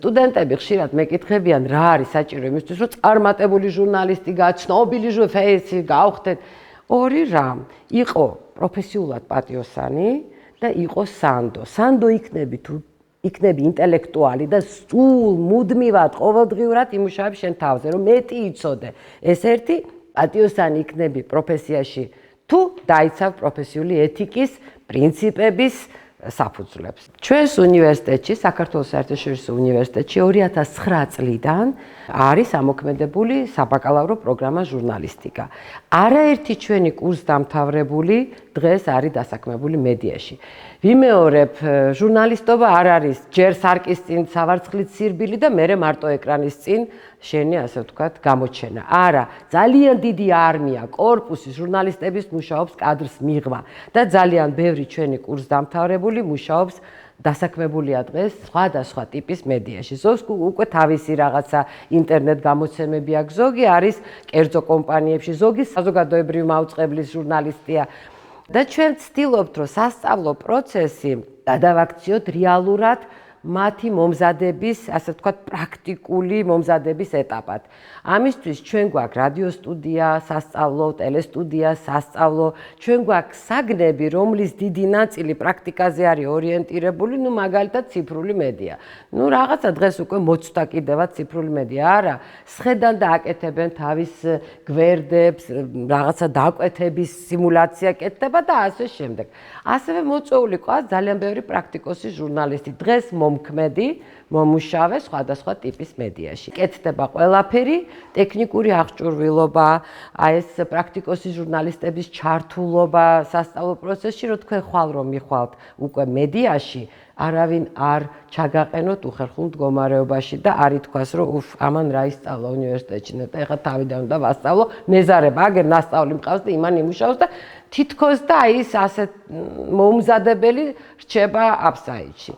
სტუდენტები ხშირად მეკითხებიან, რა არის საჭირო იმისთვის, რომ წარმატებული ჟურნალისტი გაცნობილი ფეისი გავხდეთ. ორი რამ, იყო პროფესიულად პატიოსანი და იყო სანდო. სანდო იქნები ინტელექტუალი და სულ მუდმივად ყოველდღიურად იმუშავებ შენ თავზე, რომ მეტი იცოდე. ეს ერთი, პატიოსანი იქნები პროფესიაში თუ დაიცავ პროფესიული ეთიკის პრინციპების საფუძვლებს. ჩვენს უნივერსიტეტში, საქართველოს საერთაშორისო უნივერსიტეტში 2009 წლიდან არის ამოქმედებული საბაკალავრო პროგრამა ჟურნალისტიკა. არაერთი ჩვენი კურსდამთავრებული დღეს არის დასაქმებული მედიაში. ვიმეორებ, ჟურნალისტობა არ არის ჯერ სარკის წინ სავარცხლით სირბილი და მერე მარტო ეკრანის წინ შენი, ასე ვთქვათ, გამოჩენა. არა, ძალიან დიდი არმია, კორპუსი ჟურნალისტების მუშაობს კადრს მიღვა და ძალიან ბევრი ჩვენი კურსდამთავრებული მუშაობს დასაქმებულია დღეს სხვადასხვა ტიპის მედიაში. ზოგს უკვე თავისი რაღაცა ინტერნეტ გამოცემები აქვს, ზოგი არის კერძო კომპანიებში, ზოგი საზოგადოებრივი მაუწყებლის ჟურნალისტია. და ჩვენ ვცდილობთ, რომ სასწავლო პროცესი გადავაქციოთ რეალურად მათი მომზადების, ასე ვთქვათ, პრაქტიკული მომზადების ეტაპად. ამისთვის ჩვენ გვაქვს რადიო სტუდია, სასწავლო, ტელესტუდია, სასწავლო, ჩვენ გვაქვს საგნები, რომლის დიდი ნაწილი პრაქტიკაზე არის ორიენტირებული, მაგალითად ციფრული მედია. რაღაცა დღეს უკვე მოცდა კიდევაც ციფრული მედია, არა, სხედან და აკეთებენ თავის გვერდებს, რაღაცა დაკვეთების სიმულაცია კეთდება და ასე შემდეგ. ასევე მოწვეული ყავს ძალიან ბევრი პრაქტიკოსი ჟურნალისტი. დღეს მომქმედი, მომუშავე სხვადასხვა ტიპის მედიაში. კეთდება ყველაფერი, ტექნიკური აღჭურვილობა, ეს პრაქტიკოსი ჟურნალისტების ჩართულობა სასწავლო პროცესში, რომ თქვენ ხვალ რომ მიხვალთ უკვე მედიაში, არავინ არ ჩაგაყენოთ უხერხულ მდგომარეობაში და არ ითქვას, რომ ამან რა ისწავლა უნივერსიტეტში, ეხლა თავიდან უნდა ვასწავლო, მეზარება, აგერ ნასწავლი მყავს და იმან იმუშაოს და თითქოს და ის ასეთ მოუმზადებელი რჩება აფსაიდში.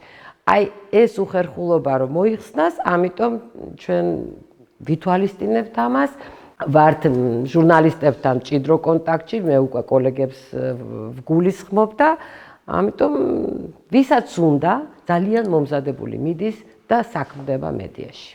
ეს უხერხულობა რომ მოიხსნას, ამიტომ ჩვენ ვითვალისწინებთ ამას, ვართ ჟურნალისტებთან მჭიდრო კონტაქტში, მე უკვე კოლეგებს ვგულისხმობ და ამიტომ ვისაც უნდა ძალიან მომზადებული მიდის და საქმდება მედიაში.